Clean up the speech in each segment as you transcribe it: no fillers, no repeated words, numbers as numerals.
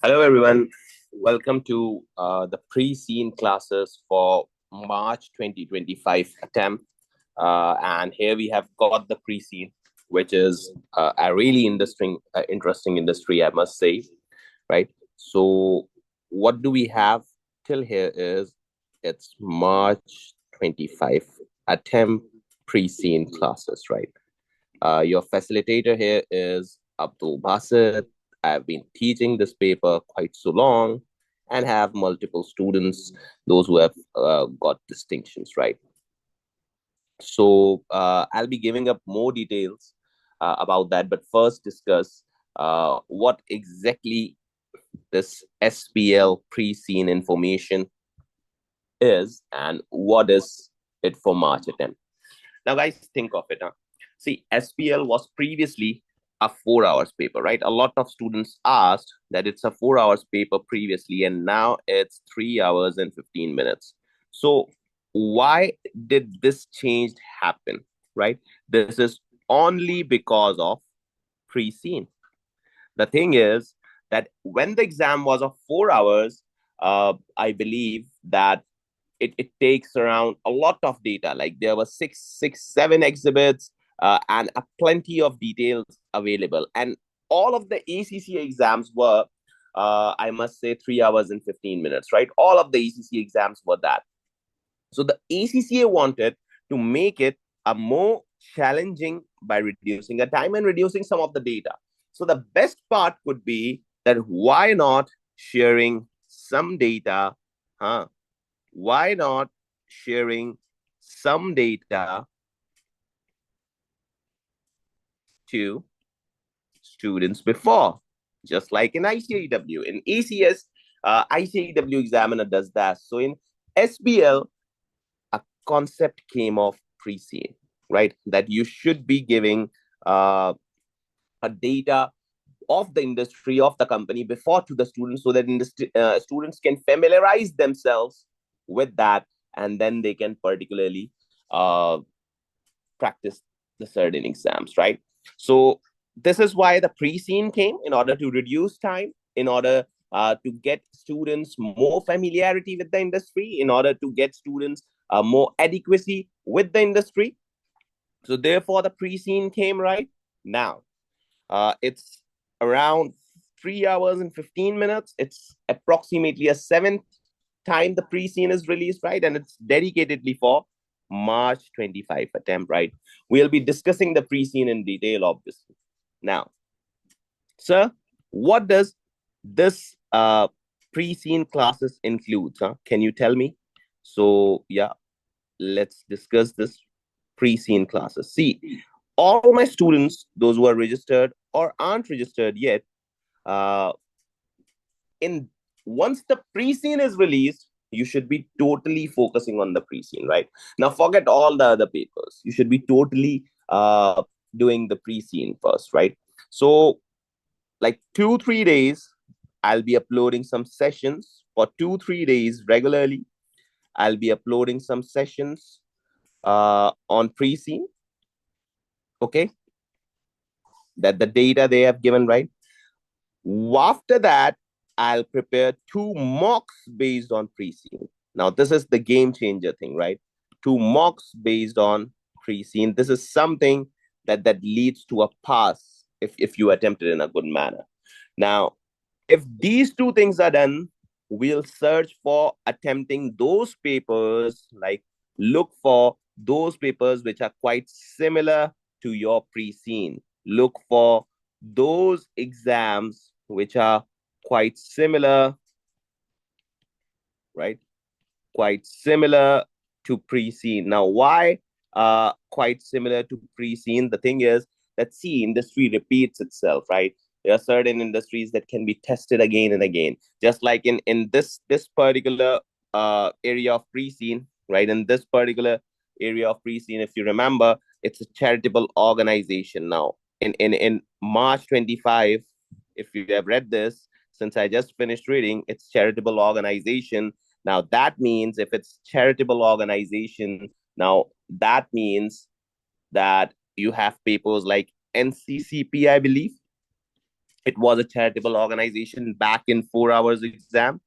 Hello, everyone. Welcome to the pre-scene classes for March 2025 attempt. And here we have got the pre-scene, which is a really interesting industry, I must say, right? So what do we have till here is it's March 25 attempt pre-scene classes, right? Your facilitator here is Abdul Basit. I've been teaching this paper quite so long and have multiple students, those who have got distinctions, right? So I'll be giving up more details about that, but first discuss what exactly this SBL pre-scene information is and what is it for March attempt. Now, guys, think of it. See, SPL was previously a 4 hours paper, right? A lot of students asked that it's a 4 hours paper previously, and now it's 3 hours and 15 minutes. So why did this change happen, right? This is only because of pre-scene. The thing is that when the exam was of 4 hours, I believe that it takes around a lot of data. Like there were seven exhibits and plenty of details available. And all of the ACCA exams were, I must say, 3 hours and 15 minutes, right? All of the ACCA exams were that. So the ACCA wanted to make it a more challenging by reducing the time and reducing some of the data. So the best part could be that why not sharing some data, huh? Why not sharing some data to students before, just like in ICAW. In ACS, ICAW examiner does that. So in SBL, a concept came of pre-scene, right? That you should be giving a data of the industry, of the company before to the students so that students can familiarize themselves with that, and then they can particularly practice the certain exams, right? So this is why the pre-scene came, in order to reduce time, in order to get students more familiarity with the industry, in order to get students more adequacy with the industry. So therefore the pre-scene came right now. It's around 3 hours and 15 minutes. It's approximately a seventh time the pre-scene is released, right? And it's dedicatedly for March 25 attempt, right? We'll be discussing the pre-scene in detail, obviously. Now, sir, what does this pre-scene classes include? Huh? Can you tell me? So, yeah, let's discuss this pre-scene classes. See, all my students, those who are registered or aren't registered yet, in once the pre-scene is released, you should be totally focusing on the pre-scene, right? Now forget all the other papers. You should be totally doing the pre-scene first, right? So like 2-3 days, I'll be uploading some sessions for 2-3 days regularly. I'll be uploading some sessions on pre-scene, okay? That the data they have given, right? After that, I'll prepare 2 mocks based on pre-scene. Now, this is the game changer thing, right? 2 mocks based on pre-scene. This is something that leads to a pass if you attempt it in a good manner. Now, if these 2 things are done, we'll search for attempting those papers, like look for those papers which are quite similar to your pre-scene. Look for those exams which are quite similar, right? Quite similar to pre-scene. Now, why quite similar to pre-scene? The thing is that, see, industry repeats itself, right? There are certain industries that can be tested again and again. Just like in this particular area of pre-scene, right? In this particular area of pre-scene, if you remember, it's a charitable organization now. In March 25, if you have read this, since I just finished reading, it's charitable organization. Now that means if it's charitable organization, now that means that you have papers like NCCP, I believe. It was a charitable organization back in 4 hours exam.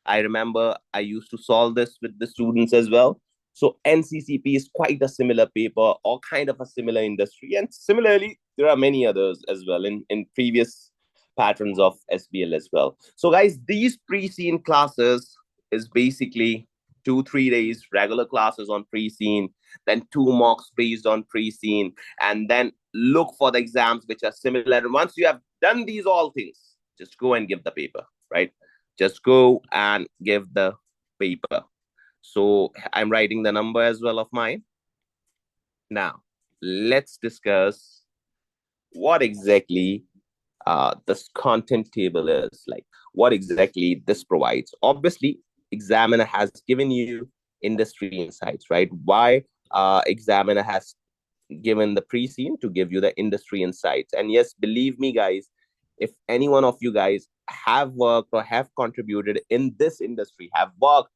I remember I used to solve this with the students as well. So NCCP is quite a similar paper or kind of a similar industry. And similarly, there are many others as well in previous patterns of SBL as well. So guys, these pre-scene classes is basically 2 3 days regular classes on pre-scene, then two mocks based on pre-scene, and then look for the exams which are similar. And once you have done these all things, just go and give the paper, right? Just go and give the paper. So I'm writing the number as well of mine. Now, let's discuss what exactly this content table is, like what exactly this provides. Obviously, examiner has given you industry insights, right? Why examiner has given the pre-scene to give you the industry insights. And yes, believe me, guys, if any one of you guys have worked or have contributed in this industry, have worked,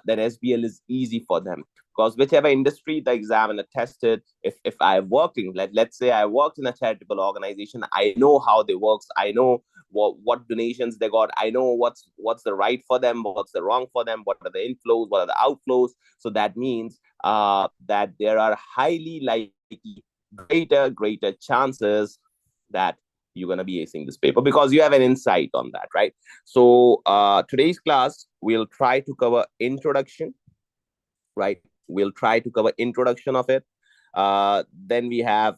then SBL is easy for them. Because whichever industry the examiner tested, if I worked in, let's say I worked in a charitable organization, I know how they works. I know what donations they got. I know what's the right for them, what's the wrong for them, what are the inflows, what are the outflows. So that means that there are highly likely greater chances that you're going to be acing this paper because you have an insight on that, right? So today's class we'll try to cover introduction, right? We'll try to cover introduction of it. Then we have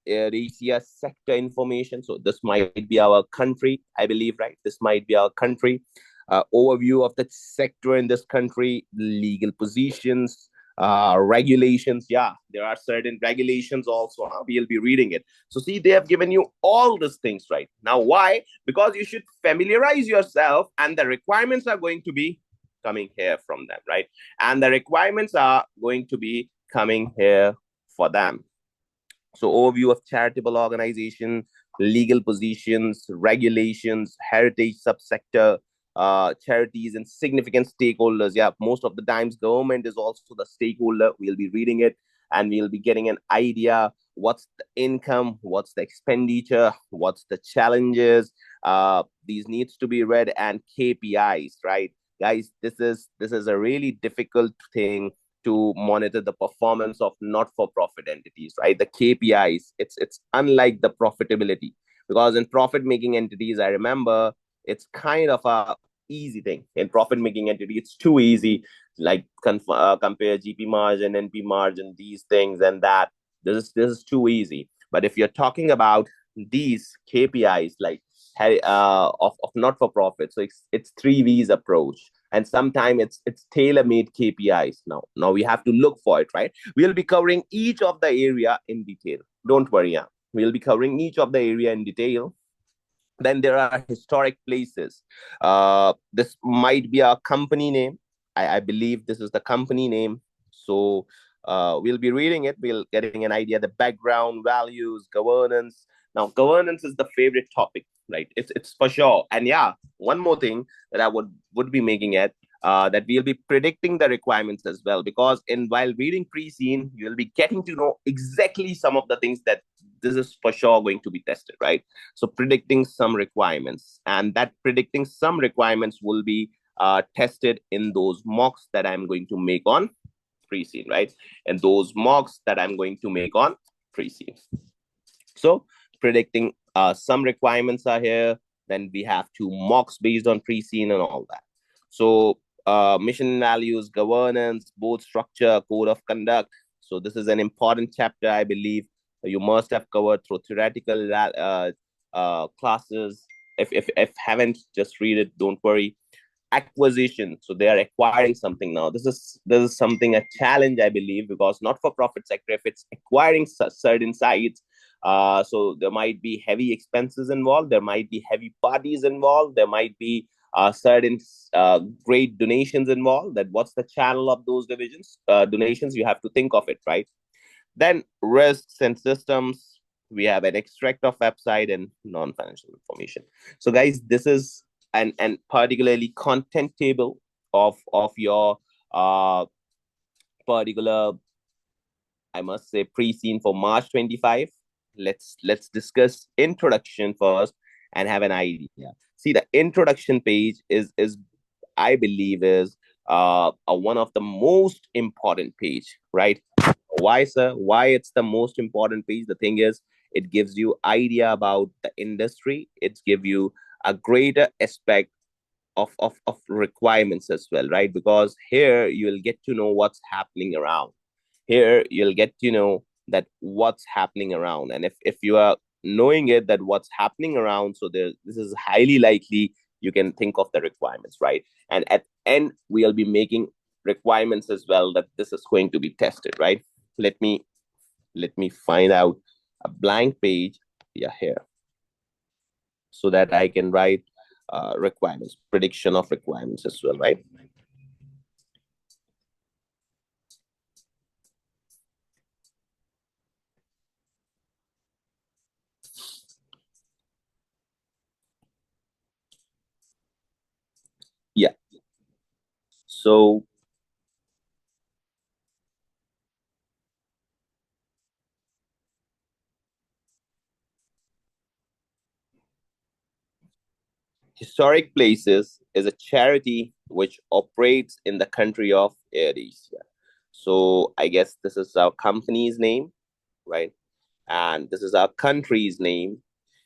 area sector information. So this might be our country, I believe, right? This might be our country. Overview of the sector in this country, legal positions, regulations. Yeah, there are certain regulations also. We'll be reading it. So see, they have given you all these things right now. Why? Because you should familiarize yourself, and the requirements are going to be coming here from them, right? And the requirements are going to be coming here for them. So overview of charitable organization, legal positions, regulations, heritage subsector, charities and significant stakeholders. Yeah, most of the times government is also the stakeholder. We'll be reading it and we'll be getting an idea what's the income, what's the expenditure, what's the challenges. These needs to be read, and KPIs, right? Guys, this is a really difficult thing to monitor the performance of not-for-profit entities, right? The KPIs, it's unlike the profitability, because in profit-making entities, I remember it's kind of a easy thing. In profit-making entity, it's too easy, like compare GP margin, NP margin, these things and that. This is too easy. But if you're talking about these KPIs, like of not-for-profit, so it's three V's approach, and sometimes it's tailor-made KPIs. Now we have to look for it, right? We'll be covering each of the area in detail. Don't worry, yeah. We'll be covering each of the area in detail. Then there are historic places. This might be a company name. I believe this is the company name. So we'll be reading it. We'll getting an idea, the background, values, governance. Now, governance is the favorite topic, right? It's for sure. And yeah, one more thing that I would be making it, that we'll be predicting the requirements as well, because in while reading pre-scene, you'll be getting to know exactly some of the things that this is for sure going to be tested, right? So predicting some requirements, and that predicting some requirements will be tested in those mocks that I'm going to make on pre-scene, right? And those mocks that I'm going to make on pre-scene. So predicting some requirements are here. Then we have two mocks based on pre-scene and all that. So mission values, governance, board structure, code of conduct. So this is an important chapter, I believe. You must have covered through theoretical classes. If haven't, just read it. Don't worry. Acquisition. So they are acquiring something now. This is something, a challenge, I believe, because not for profit sector, if it's acquiring certain sites, so there might be heavy expenses involved, there might be heavy parties involved, there might be certain great donations involved. That what's the channel of those donations, you have to think of it, right? Then risks and systems, we have an extract of website and non-financial information. So guys, this is and particularly content table of your particular, I must say, pre-scene for March 25. let's discuss introduction first and have an idea. See, the introduction page is I believe is one of the most important page, right? Why, sir? Why it's the most important page? The thing is, it gives you idea about the industry. It gives you a greater aspect of requirements as well, right? Because here you'll get to know what's happening around. Here you'll get to know that what's happening around. And if you are knowing it that what's happening around, so there this is highly likely you can think of the requirements, right? And at end we'll be making requirements as well that this is going to be tested, right? Let me find out a blank page, yeah, here, so that I can write requirements, prediction of requirements as well, right? Yeah. So Historic Places is a charity which operates in the country of Asia. So I guess this is our company's name, right? And this is our country's name.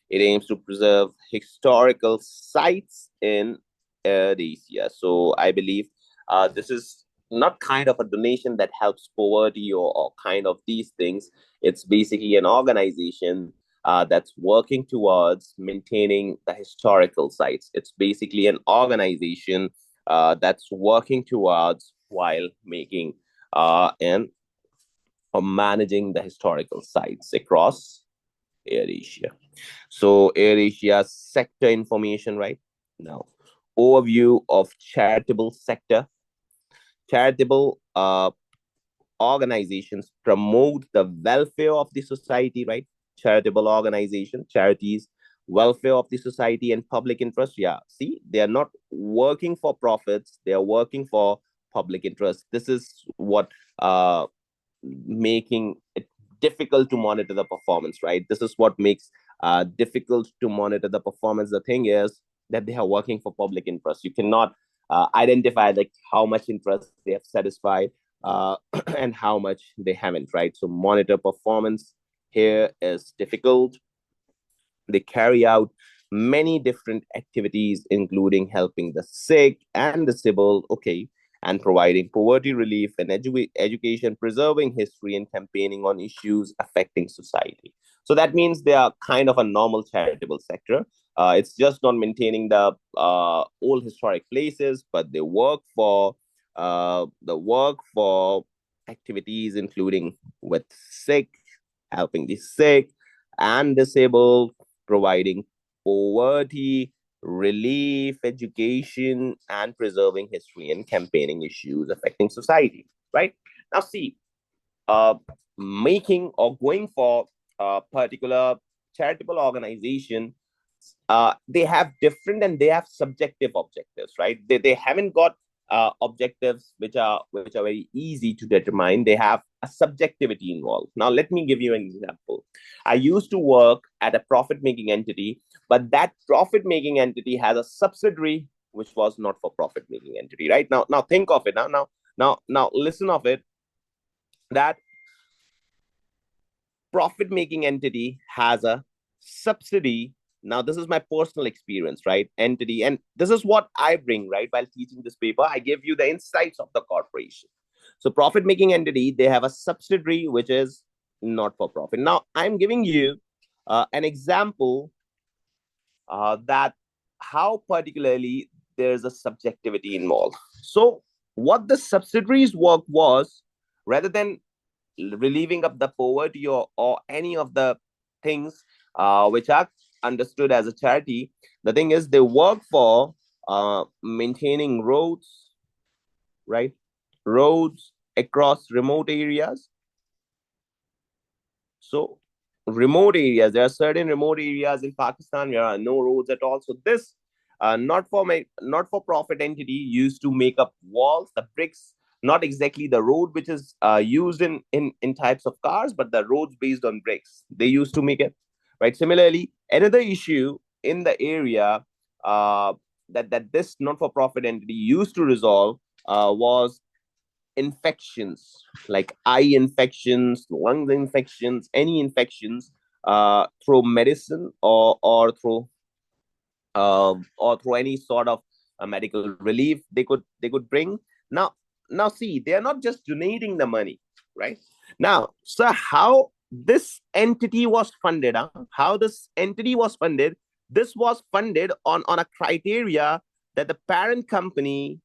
It aims to preserve historical sites in Asia. So I believe this is not kind of a donation that helps poverty or kind of these things. It's basically an organization that's working towards maintaining the historical sites. It's basically an organization that's working towards while making and or managing the historical sites across AirAsia. So AirAsia sector information, right? Now, overview of charitable sector. Charitable organizations promote the welfare of the society, right? Charitable organization, charities, welfare of the society and public interest. Yeah, see, they are not working for profits; they are working for public interest. This is what making it difficult to monitor the performance, right? This is what makes difficult to monitor the performance. The thing is that they are working for public interest. You cannot identify like how much interest they have satisfied and how much they haven't, right? So monitor performance here is difficult. They carry out many different activities, including helping the sick and disabled, okay, and providing poverty relief and education, preserving history, and campaigning on issues affecting society. So that means they are kind of a normal charitable sector. It's just not maintaining the old historic places, but they work for activities including with sick, helping the sick and disabled, providing poverty, relief, education, and preserving history and campaigning issues affecting society. Right? Now, see, uh, making or going for a particular charitable organization, they have different and they have subjective objectives, right? They haven't got objectives which are very easy to determine. They have a subjectivity involved. Now, let me give you an example. I used to work at a profit making entity, but that profit making entity has a subsidiary which was not for profit making entity. Right now, think of it. Now, listen of it. That profit making entity has a subsidy. Now this is my personal experience, right? Entity, and this is what I bring, right? While teaching this paper, I give you the insights of the corporation. So profit making entity, they have a subsidiary which is not for profit. Now I'm giving you an example that how particularly there's a subjectivity involved. So what the subsidiaries work was, rather than relieving of the poverty or any of the things which are understood as a charity, the thing is they work for maintaining roads, right? Roads across remote areas. So remote areas, there are certain remote areas in Pakistan where are no roads at all. So this not for profit entity used to make up walls, the bricks not exactly the road which is used in types of cars, but the roads based on bricks. They used to make it, right? Similarly, another issue in the area that this not-for-profit entity used to resolve was infections, like eye infections, lung infections, any infections through medicine or through any sort of medical relief they could bring. Now, see, they are not just donating the money, right? Now, so how this entity was funded? How this entity was funded? This was funded on a criteria that the parent company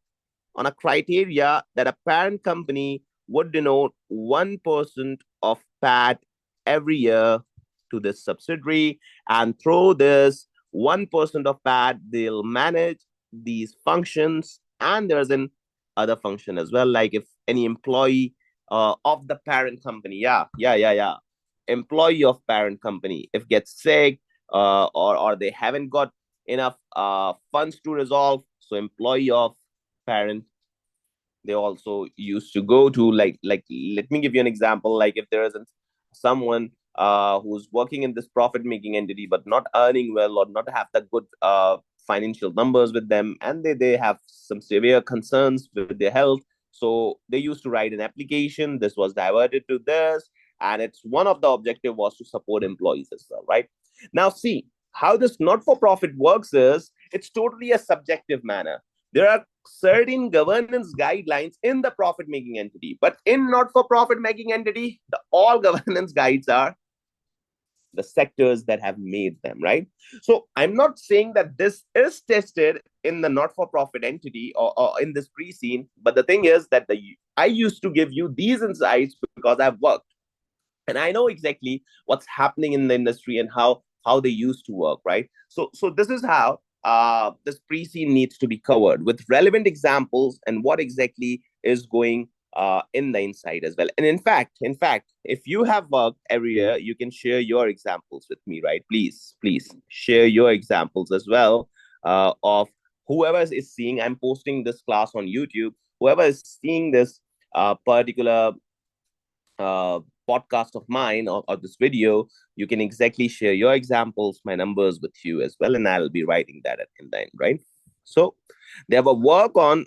on a criteria that a parent company would denote 1% of PAT every year to this subsidiary. And through this 1% of PAT, they'll manage these functions. And there's an other function as well, like if any employee of the parent company, employee of parent company, if gets sick or they haven't got enough funds to resolve, so employee of parent, they also used to go to, like let me give you an example. Like if there isn't someone who's working in this profit making entity but not earning well or not have the good financial numbers with them, and they have some severe concerns with their health, so they used to write an application. This was diverted to this, and it's one of the objective was to support employees as well, right? Now, see, how this not for profit works is it's totally a subjective manner. There are certain governance guidelines in the profit making entity, but in not for profit making entity, the all governance guides are the sectors that have made them, right? So I'm not saying that this is tested in the not for profit entity or in this pre scene, but the thing is that I used to give you these insights because I've worked and I know exactly what's happening in the industry and how they used to work, right? So this is how this pre-scene needs to be covered with relevant examples and what exactly is going in the inside as well. And in fact, if you have worked every year, you can share your examples with me, right? Please share your examples as well of whoever is seeing. I'm posting this class on YouTube. Whoever is seeing this particular uh, podcast of mine or this video, you can exactly share your examples, my numbers with you as well, and I'll be writing that in the end, right? So they have a work on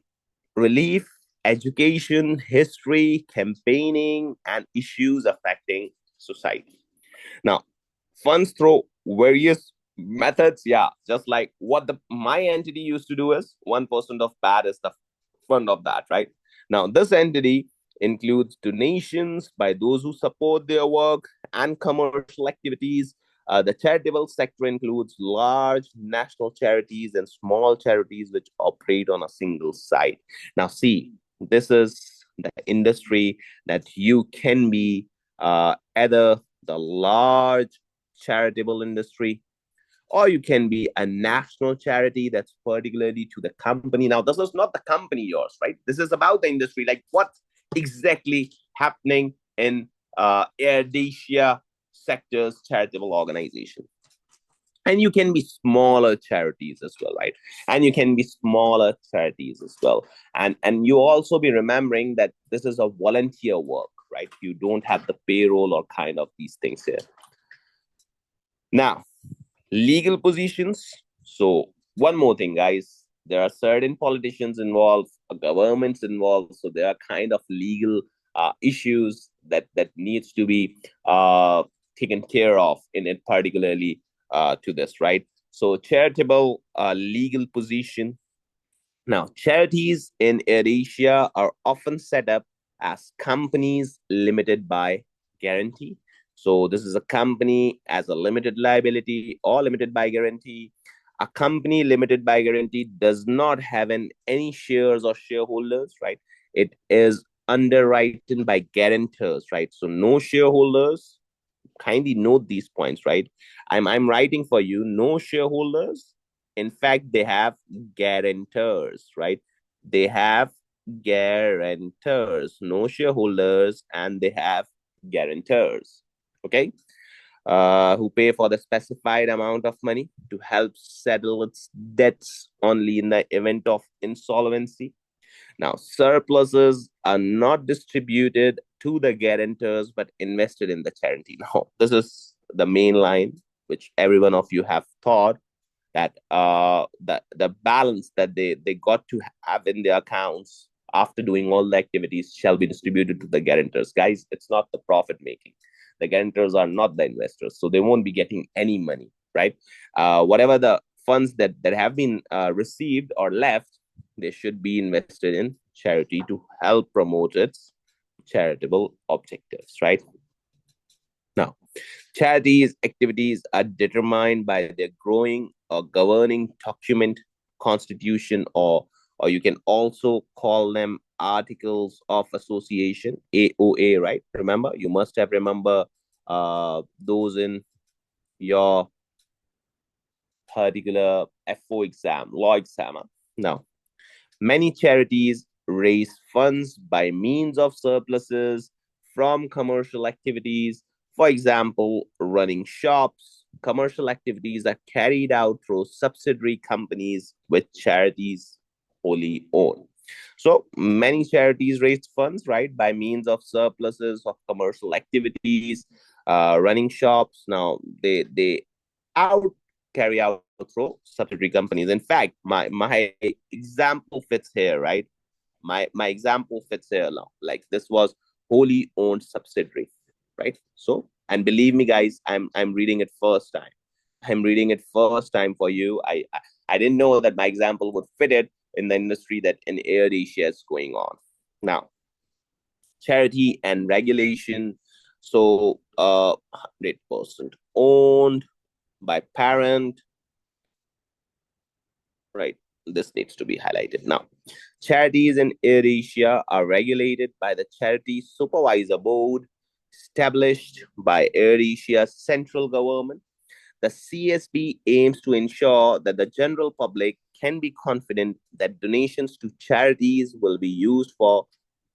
relief, education, history, campaigning, and issues affecting society. Now, funds through various methods, yeah, just like what the my entity used to do is 1% of PAT is the fund of that, right? Now, this entity includes donations by those who support their work and commercial activities. The charitable sector includes large national charities and small charities which operate on a single site. Now, see, this is the industry that you can be either the large charitable industry, or you can be a national charity that's particularly to the company. Now, this is not the company yours, right? This is about the industry, like what's exactly happening in AirDacia sector's charitable organization. And you can be smaller charities as well, right? And you can be smaller charities as well. And you also be remembering that this is a volunteer work, right? You don't have the payroll or kind of these things here. Now, legal positions. So one more thing, guys, there are certain politicians involved, governments involved, so there are kind of legal issues that needs to be taken care of in it, particularly to this, right? So charitable legal position. Now, charities in AirAsia are often set up as companies limited by guarantee. So, this is a company as a limited liability or limited by guarantee. A company limited by guarantee does not have any shares or shareholders, right? It is underwritten by guarantors, right? So, no shareholders. Kindly note these points, right? I'm writing for you, no shareholders. In fact, they have guarantors, right? They have guarantors, no shareholders, and they have guarantors. Okay, who pay for the specified amount of money to help settle its debts only in the event of insolvency. Now, surpluses are not distributed to the guarantors but invested in the charity. Now, this is the main line which every one of you have thought, that the balance that they got to have in their accounts after doing all the activities shall be distributed to the guarantors. Guys, it's not the profit making. The guarantors are not the investors, so they won't be getting any money, right? Whatever the funds that have been received or left, they should be invested in charity to help promote its charitable objectives, right? Now, charities' activities are determined by their growing or governing document, constitution, or you can also call them articles of association, AOA, right? Remember, you must have remember those in your particular FO exam, law exam. Now, many charities raise funds by means of surpluses from commercial activities. For example, running shops. Commercial activities are carried out through subsidiary companies with charities wholly owned. So many charities raise funds, right, by means of surpluses of commercial activities, running shops. Now they out carry out through subsidiary companies. In fact, my example fits here, right? My example fits here now. Like this was wholly owned subsidiary, right? So, and believe me, guys, I'm reading it first time. I'm reading it first time for you. I didn't know that my example would fit it in the industry that in Air Asia is going on now. Charity and regulation. So, 100% owned by parent, right? This needs to be highlighted. Now, charities in AirAsia are regulated by the Charity Supervisor Board, established by AirAsia's central government. The CSB aims to ensure that the general public can be confident that donations to charities will be used for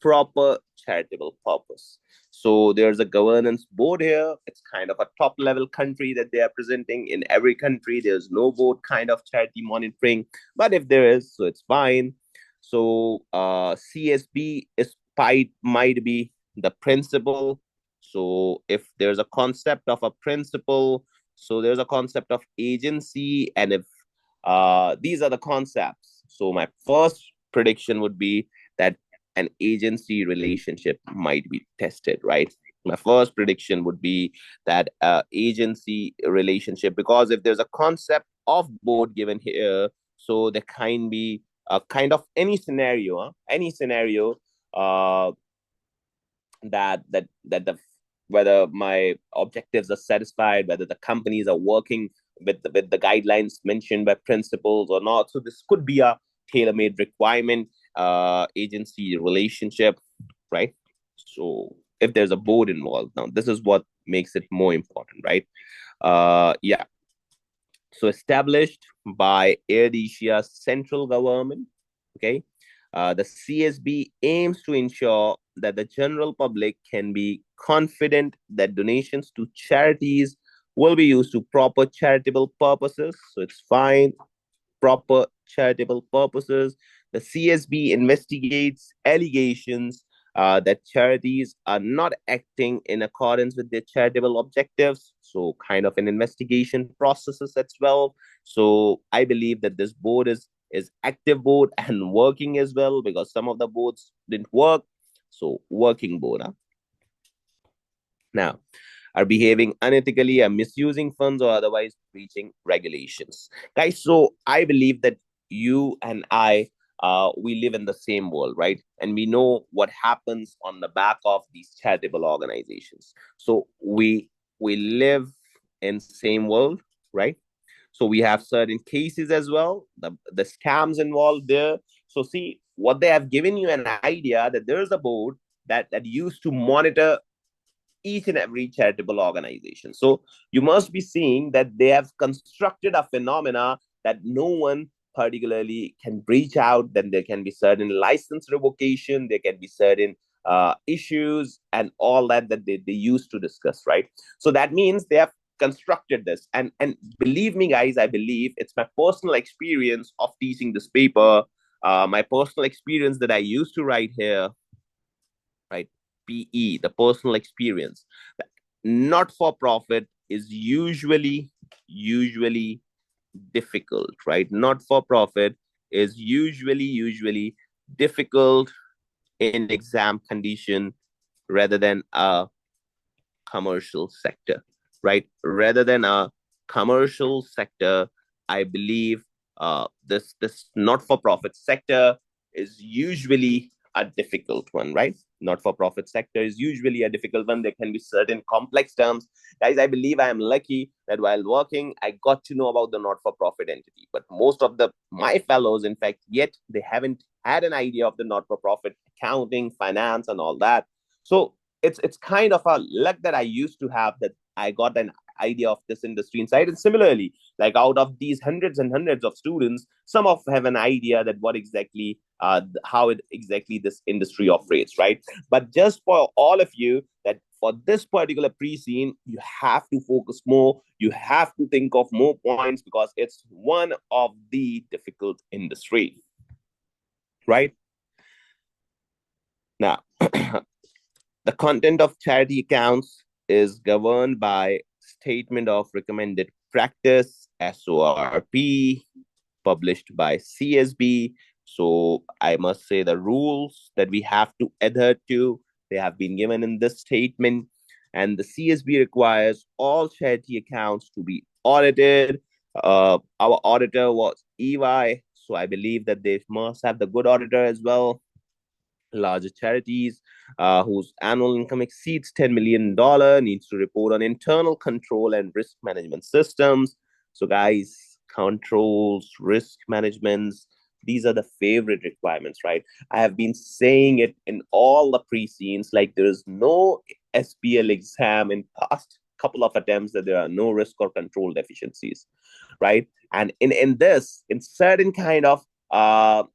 proper charitable purpose. So there's a governance board here. It's kind of a top level country that they are presenting. In every country, there's no board kind of charity monitoring, but if there is, so it's fine. So CSB is might be the principle. So if there's a concept of a principle, so there's a concept of agency, and if these are the concepts, so my first prediction would be that an agency relationship might be tested, right? My first prediction would be that agency relationship, because if there's a concept of board given here, so there can be a kind of any scenario uh, that the whether my objectives are satisfied, whether the companies are working with the guidelines mentioned by principles or not. So this could be a tailor-made requirement, agency relationship, right? So if there's a board involved, now this is what makes it more important, right? Yeah. So established by AirAsia's central government, okay? The CSB aims to ensure that the general public can be confident that donations to charities will be used to proper charitable purposes. So it's fine, proper charitable purposes. The CSB investigates allegations that charities are not acting in accordance with their charitable objectives. So, kind of an investigation processes as well. So, I believe that this board is active board and working as well, because some of the boards didn't work. So, working board. Huh? Now, are behaving unethically, are misusing funds, or otherwise breaching regulations. Guys, so I believe that you and I, we live in the same world, right? And we know what happens on the back of these charitable organizations. So we live in same world, right? So we have certain cases as well, the scams involved there. So see, what they have given you an idea that there is a board that used to monitor each and every charitable organization. So you must be seeing that they have constructed a phenomena that no one particularly can breach out. Then there can be certain license revocation, there can be certain issues and all that they used to discuss, right? So that means they have constructed this. And believe me, guys, I believe it's my personal experience of teaching this paper. My personal experience that I used to write here, right? PE, the personal experience. Not for profit is usually difficult, right? Not for profit is usually difficult in exam condition rather than a commercial sector, right? Rather than a commercial sector, I believe this not for profit sector is usually a difficult one, right? Not for profit sector is usually a difficult one. There can be certain complex terms. Guys, I believe I am lucky that while working, I got to know about the not for profit entity. But most of the my fellows, in fact, yet they haven't had an idea of the not for profit accounting, finance, and all that. So it's kind of a luck that I used to have, that I got an idea of this industry inside. And similarly, like out of these hundreds and hundreds of students, some of have an idea that what exactly how it exactly this industry operates, right? But just for all of you, that for this particular pre-scene, you have to focus more, you have to think of more points, because it's one of the difficult industry, right? Now the content of charity accounts is governed by Statement of Recommended Practice, SORP, published by CSB. So I must say the rules that we have to adhere to, they have been given in this statement. And the CSB requires all charity accounts to be audited. Our auditor was EY, so I believe that they must have the good auditor as well. Larger charities whose annual income exceeds $10 million needs to report on internal control and risk management systems. So guys, controls, risk managements, these are the favorite requirements, right? I have been saying it in all the pre-scenes, like there is no SBL exam in past couple of attempts that there are no risk or control deficiencies, right? And in certain kind of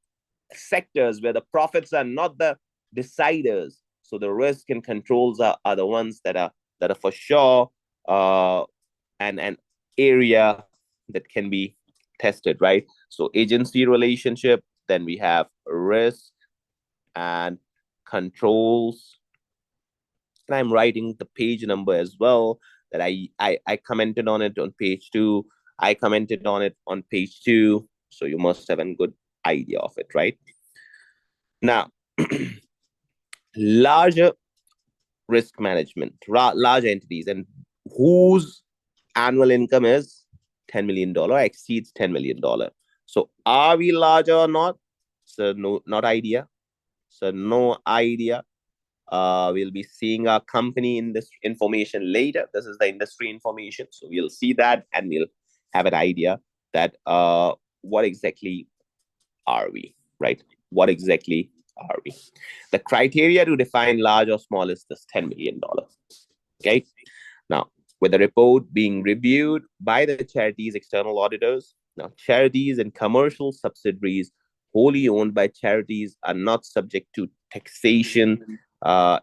sectors where the profits are not the deciders, so the risk and controls are the ones that are for sure an area that can be tested, right? So agency relationship, then we have risk and controls. And I'm writing the page number as well, that I commented on it on page 2. I commented on it on page 2. So you must have a good idea of it, right? Now, larger risk management, large entities, and whose annual income is $10 million, exceeds $10 million. So are we larger or not? So no, not idea. So no idea. We'll be seeing our company in this information later. This is the industry information. So we'll see that and we'll have an idea that what exactly are we, right? What exactly are we? The criteria to define large or small is this $10 million. Okay. Now, with the report being reviewed by the charity's external auditors, now charities and commercial subsidiaries wholly owned by charities are not subject to taxation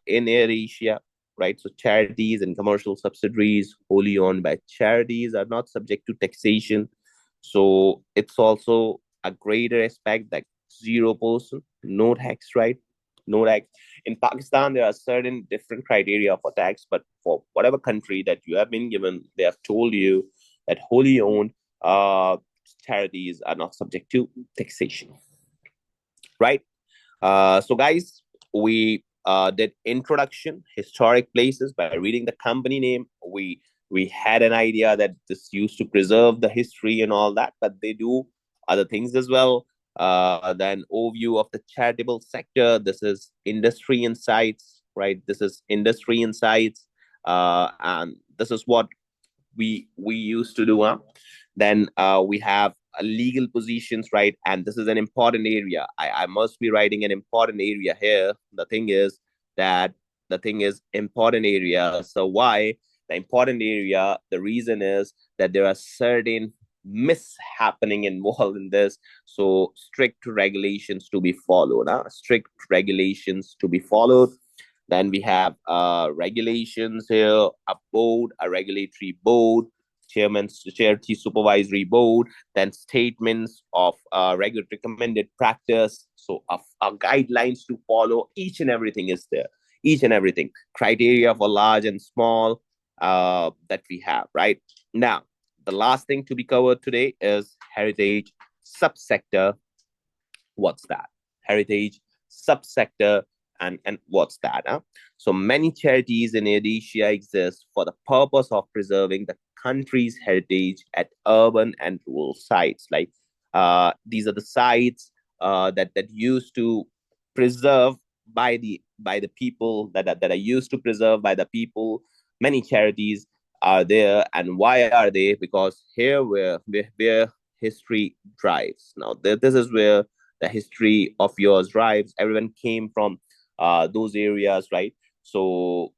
in AirAsia, right? So charities and commercial subsidiaries wholly owned by charities are not subject to taxation. So it's also a greater aspect that 0%, no tax, right? No tax. In Pakistan, there are certain different criteria for tax, but for whatever country that you have been given, they have told you that wholly owned charities are not subject to taxation, right? So guys, we did introduction, historic places by reading the company name. We had an idea that this used to preserve the history and all that, but they do other things as well. Then overview of the charitable sector. This is industry insights, right? This is industry insights, and this is what we used to do. Then we have legal positions, right? And this is an important area. I must be writing an important area here. The thing is important area. So why the important area? The reason is that there are certain mishappening involved in this. So strict regulations to be followed. Strict regulations to be followed. Then we have regulations here, a board, a regulatory board, charity supervisory board, then statements of regular recommended practice. So guidelines to follow, each and everything is there. Each and everything. Criteria for large and small that we have, right? Now, the last thing to be covered today is heritage subsector. What's that? Heritage subsector, and what's that? Huh? So many charities in Asia exist for the purpose of preserving the country's heritage at urban and rural sites. Like these are the sites that used to preserve by the people that are used to preserve by the people. Many charities are there, and why are they? Because here where history drives. Now this is where the history of yours drives. Everyone came from those areas, right? So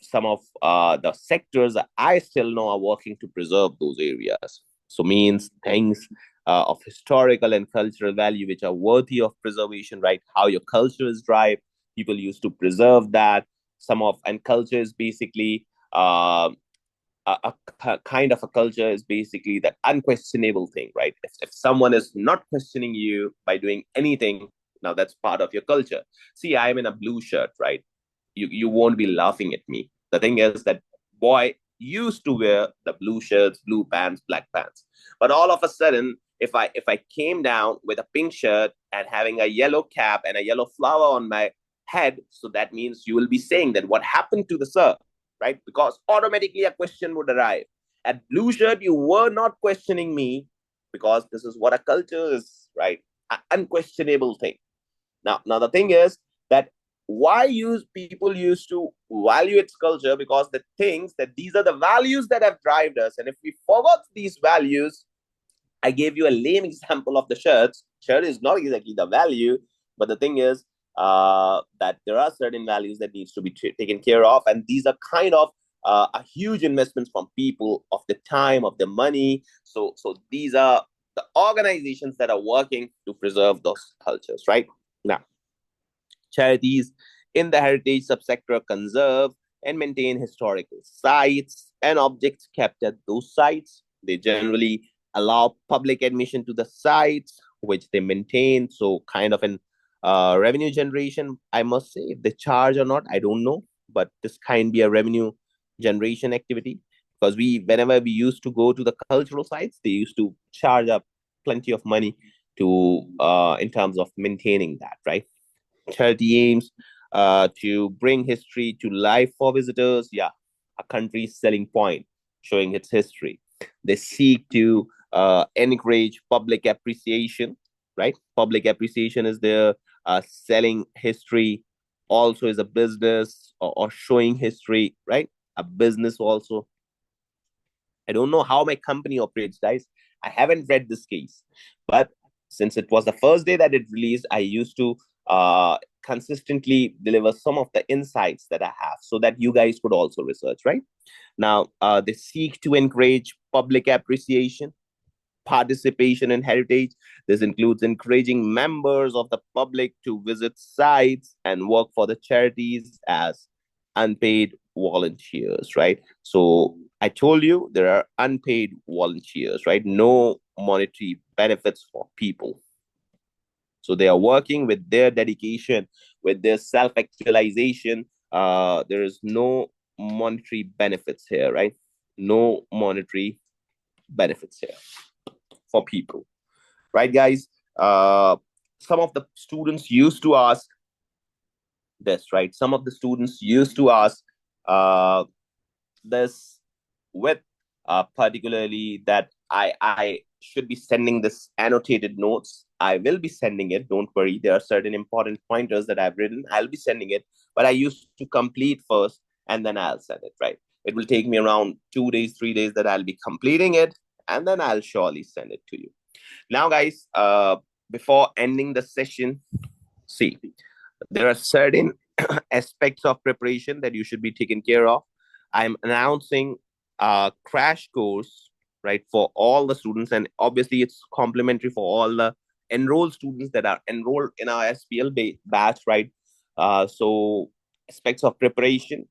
some of the sectors that I still know are working to preserve those areas. So means things of historical and cultural value which are worthy of preservation, right? How your culture is drive. People used to preserve that. Some of and culture is basically a kind of a culture is basically that unquestionable thing, right? If someone is not questioning you by doing anything, now that's part of your culture. See, I'm in a blue shirt, right? You won't be laughing at me. The thing is that boy used to wear the blue shirts, blue pants, black pants, but all of a sudden, if I came down with a pink shirt and having a yellow cap and a yellow flower on my head, so that means you will be saying that what happened to the sir, right? Because automatically a question would arrive. At blue shirt, you were not questioning me because this is what a culture is, right? An unquestionable thing. Now the thing is that why use people used to value its culture, because the things that these are the values that have driven us, and if we forgot these values, I gave you a lame example of the shirts. Shirt is not exactly the value, but the thing is that there are certain values that needs to be taken care of, and these are kind of a huge investments from people of the time, of the money. So these are the organizations that are working to preserve those cultures, right? Now, charities in the heritage subsector conserve and maintain historical sites and objects kept at those sites. They generally allow public admission to the sites which they maintain. So, kind of an revenue generation, I must say. If they charge or not, I don't know, but this can be a revenue generation activity, because whenever we used to go to the cultural sites, they used to charge up plenty of money to in terms of maintaining that, right? Charity aims to bring history to life for visitors. Yeah, a country's selling point, showing its history. They seek to encourage public appreciation, right? Public appreciation is their selling history, also is a business, or showing history, right? A business also. I don't know how my company operates, guys. I haven't read this case, but since it was the first day that it released, I used to consistently deliver some of the insights that I have so that you guys could also research, right? Now, they seek to encourage public appreciation, participation in heritage. This includes encouraging members of the public to visit sites and work for the charities as unpaid volunteers, right? So I told you there are unpaid volunteers, right? No monetary benefits for people. So they are working with their dedication, with their self actualization. There is no monetary benefits here, right? No monetary benefits here for people, right, guys? Some of the students used to ask this, right? Some of the students used to ask uh, this with particularly that I should be sending this annotated notes. I will be sending it. Don't worry. There are certain important pointers that I've written. I'll be sending it, but I used to complete first and then I'll send it, right? It will take me around 2 days, 3 days that I'll be completing it, and then I'll surely send it to you. Now, guys, before ending the session, see, there are certain aspects of preparation that you should be taken care of. I'm announcing a crash course, right, for all the students, and obviously it's complimentary for all the enrolled students that are enrolled in our SPL batch, right? So aspects of preparation,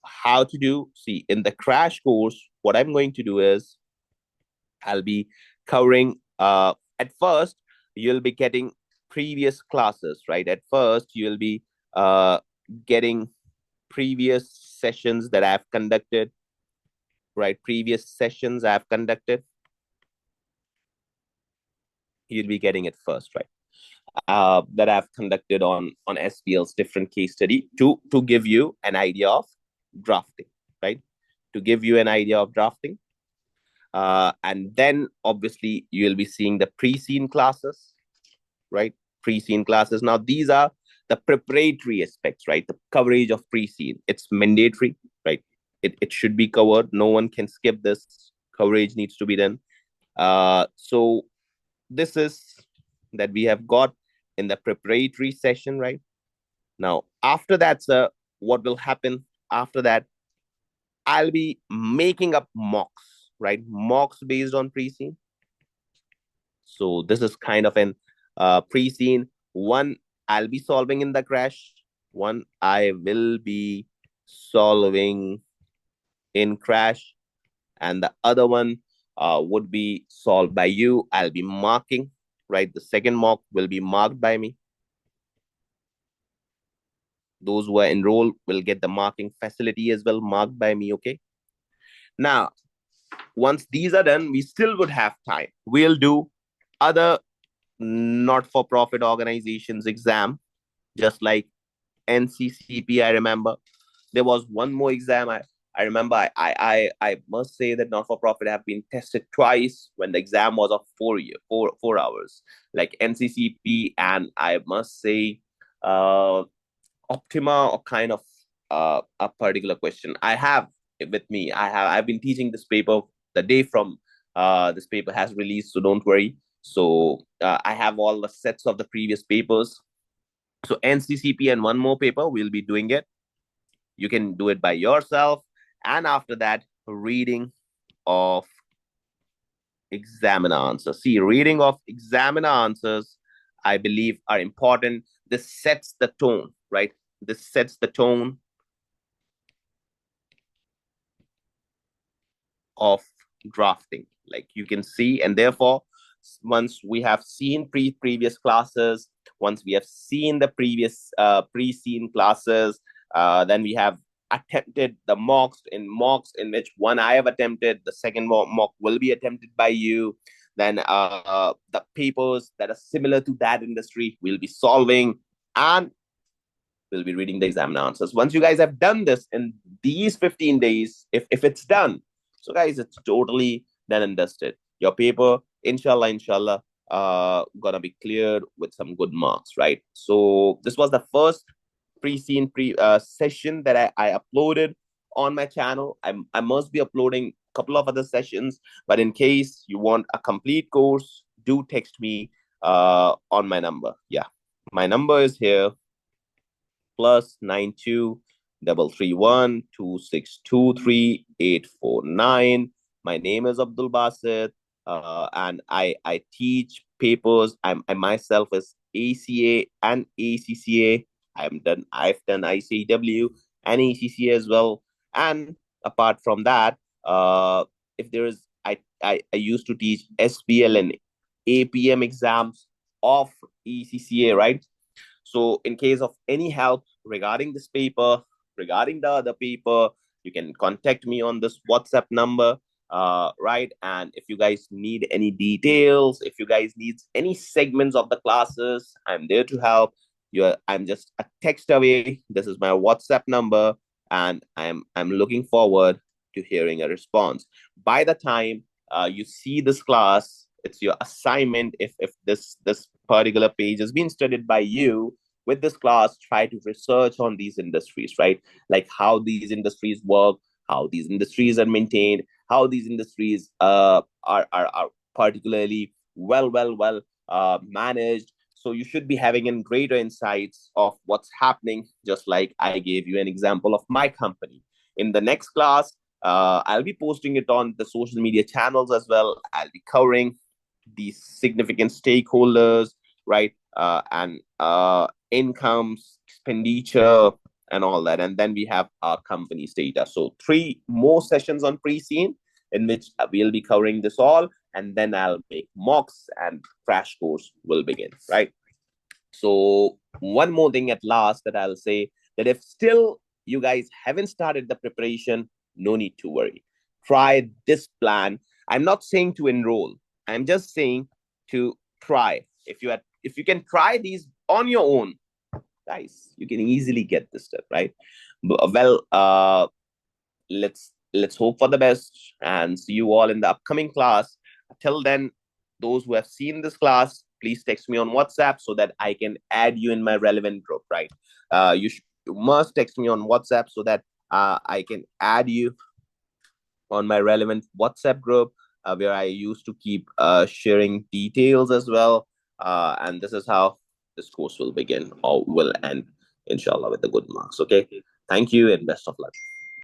how to do. See, in the crash course, what I'm going to do is I'll be covering, at first, you'll be getting previous classes, right? At first, you'll be getting previous sessions that I've conducted, right? Previous sessions I've conducted, you'll be getting it first, right? That I've conducted on SBL's different case study to give you an idea of drafting, right? To give you an idea of drafting. And then obviously you'll be seeing the pre-scene classes, right? Pre-scene classes. Now these are the preparatory aspects, right? The coverage of pre-scene. It's mandatory, right? It should be covered. No one can skip this. Coverage needs to be done. So this is that we have got in the preparatory session, right? Now, after that, sir, what will happen after that? I'll be making up mocks, right? Mocks based on pre-scene. So this is kind of an pre-scene. One I'll be solving in the crash. One I will be solving in crash, and the other one would be solved by you. I'll be marking, right? The second mock will be marked by me. Those who are enrolled will get the marking facility as well, marked by me, okay? Now, once these are done, we still would have time. We'll do other not-for-profit organizations exam, just like NCCP. I remember there was one more exam. I remember I must say that not-for-profit have been tested twice when the exam was of 4 hours, like NCCP, and I must say Optima, or kind of a particular question I have with me. I've been teaching this paper the day from this paper has released, so don't worry. So I have all the sets of the previous papers. So NCCP and one more paper, we'll be doing it. You can do it by yourself. And after that, reading of examiner answers. See, reading of examiner answers, I believe, are important. This sets the tone, right? This sets the tone of drafting, like you can see. And therefore, once we have seen previous classes, once we have seen the previous pre-scene classes, then we have attempted the mocks in which one I have attempted, the second mock will be attempted by you. Then the papers that are similar to that industry will be solving, and we'll be reading the exam answers. Once you guys have done this in these 15 days, if it's done, so guys, it's totally done and dusted. Your paper, inshallah, gonna be cleared with some good marks, right? So this was the first pre-scene session that I uploaded on my channel. I must be uploading a couple of other sessions, but in case you want a complete course, do text me on my number. Yeah, my number is here, +92 331 2623 849. My name is Abdul Basit, and I teach papers. I myself is ACA and ACCA. I've done ICW and ACCA as well. And apart from that, if there is, I used to teach SBL and APM exams of ECCA, right? So in case of any help regarding this paper, regarding the other paper, you can contact me on this WhatsApp number, right? And if you guys need any details, if you guys need any segments of the classes, I'm there to help. I'm just a text away. This is my WhatsApp number, and I'm looking forward to hearing a response. By the time you see this class, it's your assignment. If this particular page has been studied by you, with this class, try to research on these industries, right? Like how these industries work, how these industries are maintained, how these industries are particularly well managed. So you should be having in greater insights of what's happening, just like I gave you an example of my company. In the next class, I'll be posting it on the social media channels as well. I'll be covering these significant stakeholders, right? And incomes, expenditure, and all that. And then we have our company's data. So 3 more sessions on pre-scene in which we'll be covering this all. and then I'll make mocks and crash course will begin, right? So one more thing at last that I'll say, that if still you guys haven't started the preparation, no need to worry. Try this plan. I'm not saying to enroll. I'm just saying to try. If you can try these on your own, guys, you can easily get this stuff, right? Well, let's hope for the best and see you all in the upcoming class. Till then, those who have seen this class, please text me on WhatsApp so that I can add you in my relevant group, right? You must text me on WhatsApp so that I can add you on my relevant WhatsApp group, where I used to keep sharing details as well. And this is how this course will begin or will end, inshallah, with the good marks. Okay. Thank you and best of luck.